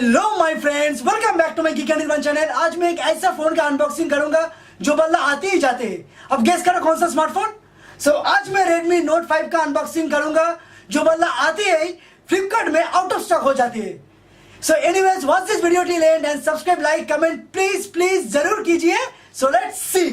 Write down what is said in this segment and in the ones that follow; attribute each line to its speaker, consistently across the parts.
Speaker 1: Hello my friends, welcome back to my gig and one channel. आज मैं एक ऐसा फोन का अनबॉक्सिंग करूंगा जो बल्ला आते ही जाते हैं। अब गेस करो कौन सा स्मार्टफोन। आज मैं Redmi Note 5 का अनबॉक्सिंग करूंगा जो बल्ला आते ही फ्लिपकार्ट में आउट ऑफ स्टॉक हो जाती है। So anyways, watch this video till and subscribe, like, comment please जरूर कीजिए। So let's see.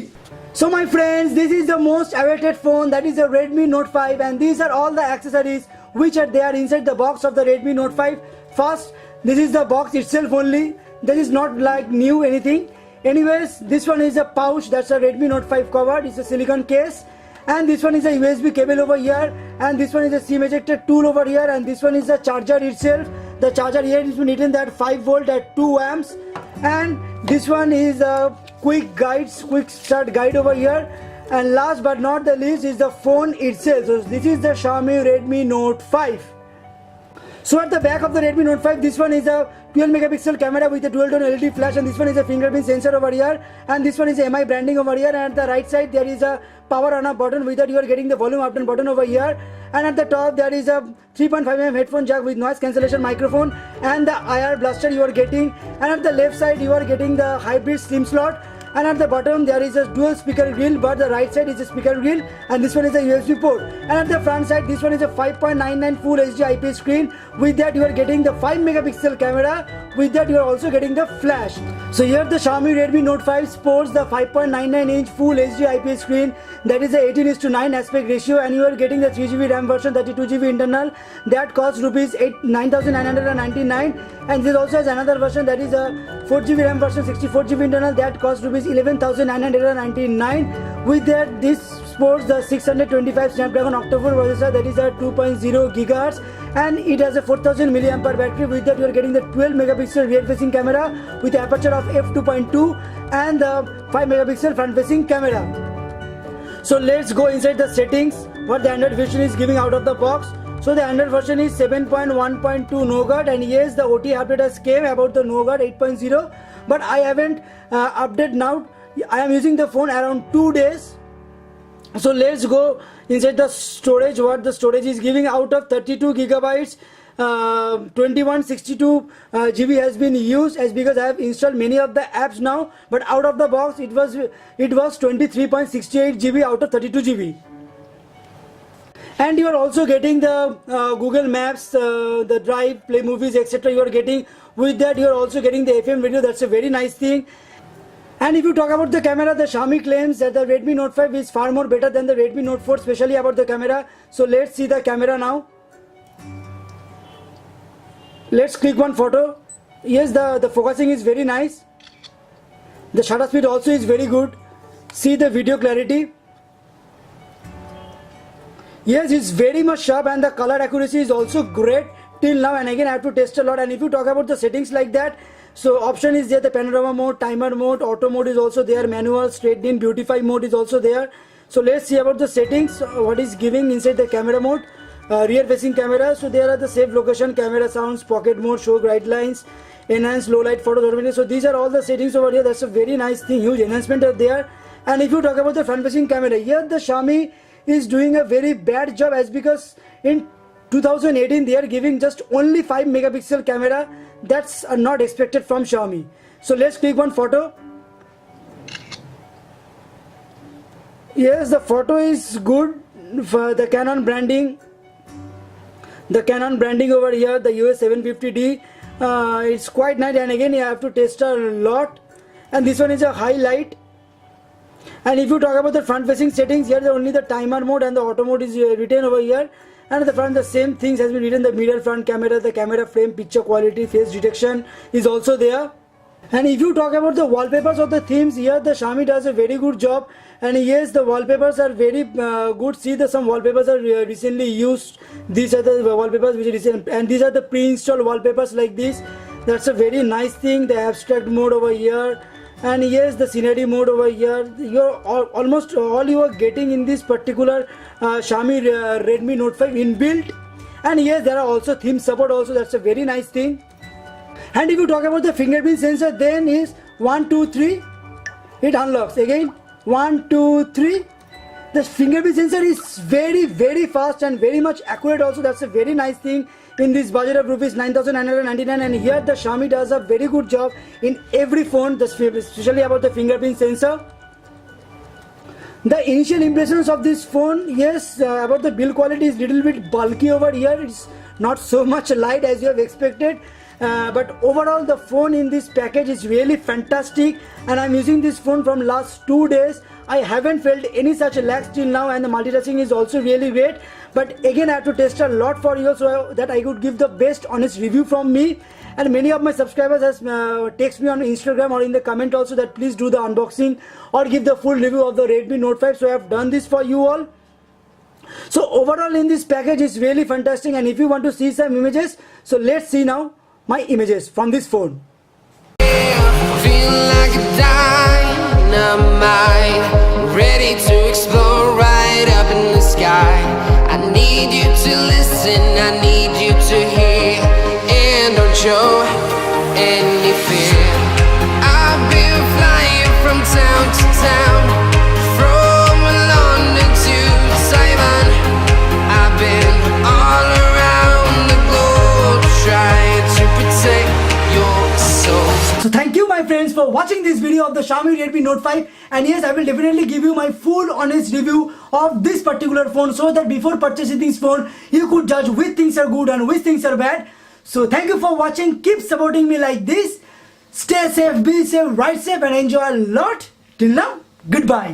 Speaker 1: So my friends, this is the most awaited phone, that is the Redmi Note 5, and these are all the accessories which are there inside the box of the Redmi Note 5. First, this is the box itself only. That is not like new anything. Anyways, this one is a pouch, that's a Redmi Note 5 covered. It's a silicone case, and this one is a USB cable over here, and this one is a SIM ejector tool over here, and this one is the charger itself. The charger here is written that 5 volt at 2 amps, and this one is a quick start guide over here, and last but not the least is the phone itself. So this is the Xiaomi Redmi Note 5. So at the back of the Redmi Note 5, this one is a 12 megapixel camera with a dual tone LED flash, and this one is a fingerprint sensor over here, and this one is MI branding over here, and at the right side there is a power on off button. With that you are getting the volume up and button over here, and at the top there is a 3.5mm headphone jack with noise cancellation microphone and the IR blaster you are getting, and at the left side you are getting the hybrid SIM slot, and at the bottom there is a dual speaker grill, but the right side is a speaker grill, and this one is a USB port, and at the front side this one is a 5.99 full HD IPS screen. With that you are getting the 5 megapixel camera. With that you are also getting the flash. So here the Xiaomi Redmi Note 5 sports the 5.99 inch full HD IPS screen, that is a 18:9 aspect ratio, and you are getting the 3GB RAM version, 32GB internal, that costs rupees 9,999, and this also has another version, that is a 4GB RAM version, 64GB internal, that costs rupees 11,999. With that this sports the 625 Snapdragon octa-core processor, that is a 2.0 GHz, and it has a 4000 mAh battery. With that you are getting the 12 megapixel rear facing camera with aperture of f2.2 and the 5 megapixel front facing camera. So let's go inside the settings what the Android version is giving out of the box. So the Android version is 7.1.2 Nougat, and yes, the OTA update has came about the Nougat 8.0, but I haven't updated now. I am using the phone around 2 days. So let's go inside the storage what the storage is giving. Out of 32 gigabytes, 2162 GB has been used, as because I have installed many of the apps now, but out of the box it was 23.68 GB out of 32 GB. And you are also getting the Google Maps, the Drive, Play Movies, etc. you are getting. With that you are also getting the FM video. That's a very nice thing. And if you talk about the camera, the Xiaomi claims that the Redmi Note 5 is far more better than the Redmi Note 4, especially about the camera. So let's see the camera now. Let's click one photo. Yes, the focusing is very nice. The shutter speed also is very good. See the video clarity. Yes, it's very much sharp, and the color accuracy is also great till now. And again I have to test a lot. And if you talk about the settings like that, so option is there, the panorama mode, timer mode, auto mode is also there, manual, straight in, beautify mode is also there. So let's see about the settings, what is giving inside the camera mode. Rear facing camera, so there are the save location, camera sounds, pocket mode, show guidelines, enhance low light photos automatically. So these are all the settings over here. That's a very nice thing, huge enhancement are there. And if you talk about the front facing camera, here the Xiaomi is doing a very bad job, as because in 2018 they are giving just only 5 megapixel camera. That's not expected from Xiaomi. So let's click one photo. Yes, the photo is good. For the Canon branding, over here, the US 750D, it's quite nice, and again you have to test a lot. And this one is a highlight. And if you talk about the front facing settings, here only the timer mode and the auto mode is written over here. And at the front the same things has been written, the mirror front camera, the camera frame, picture quality, face detection is also there. And if you talk about the wallpapers or the themes, here the Xiaomi does a very good job. And yes, the wallpapers are very good. See, some wallpapers are recently used. These are the wallpapers which are recent, and these are the pre-installed wallpapers like this. That's a very nice thing. The abstract mode over here, and yes, the scenery mode over here. You're almost all you are getting in this particular Xiaomi Redmi Note 5 inbuilt. And yes, there are also theme support also. That's a very nice thing. And if you talk about the fingerprint sensor, then is 1 2 3, it unlocks again, 1 2 3, The fingerprint sensor is very fast and very much accurate also. That's a very nice thing in this budget of rupees 9,999, and here the Xiaomi does a very good job in every phone, especially about the fingerprint sensor. The initial impressions of this phone, yes, about the build quality is little bit bulky over here. It's not so much light as you have expected. But overall the phone in this package is really fantastic, and I'm using this phone from last 2 days. I haven't felt any such lags till now, and the multitasking is also really great. But again, I have to test a lot for you so that I could give the best honest review from me. And many of my subscribers has text me on Instagram or in the comment also that please do the unboxing or give the full review of the Redmi Note 5. So I have done this for you all. So overall in this package is really fantastic, and if you want to see some images, so let's see now my images from this phone.
Speaker 2: Feel like a dynamite, ready to explode right up in the sky. I need you to listen, I need you to hear, and don't show any fear. I've been flying from town to town, from London to Taiwan. I've been all around the globe trying to protect your soul.
Speaker 1: So thank you my friends for watching this video of the Xiaomi Redmi Note 5, and yes, I will definitely give you my full honest review of this particular phone so that before purchasing this phone you could judge which things are good and which things are bad. So thank you for watching, keep supporting me like this, stay safe, be safe, ride safe, and enjoy a lot. Till now, goodbye.